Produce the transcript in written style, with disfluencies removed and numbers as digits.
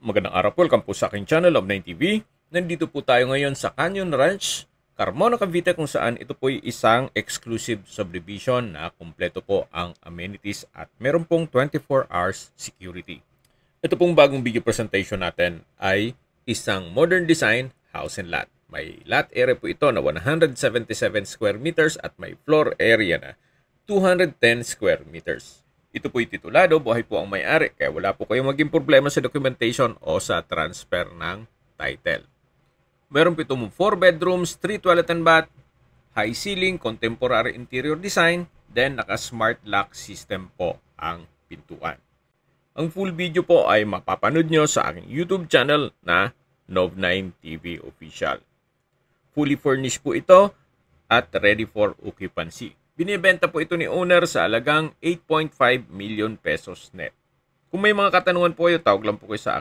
Magandang araw po, welcome po sa aking channel of 9TV. Nandito po tayo ngayon sa Canyon Ranch, Carmona, Cavite, kung saan ito po ay isang exclusive subdivision na kumpleto po ang amenities at meron pong 24 hours security. Ito pong bagong video presentation natin ay isang modern design house and lot. May lot area po ito na 177 square meters at may floor area na 210 square meters. Ito po'y titulado, buhay po ang may-ari, kaya wala po kayong maging problema sa documentation o sa transfer ng title. Meron po itong 4 bedrooms, 3 toilet and bath, high ceiling, contemporary interior design, then naka-smart lock system po ang pintuan. Ang full video po ay mapapanood nyo sa aking YouTube channel na Nov9 TV Official. Fully furnished po ito at ready for occupancy. Binibenta po ito ni owner sa halagang 8.5 million pesos net. Kung may mga katanungan po kayo, tawag lang po kayo sa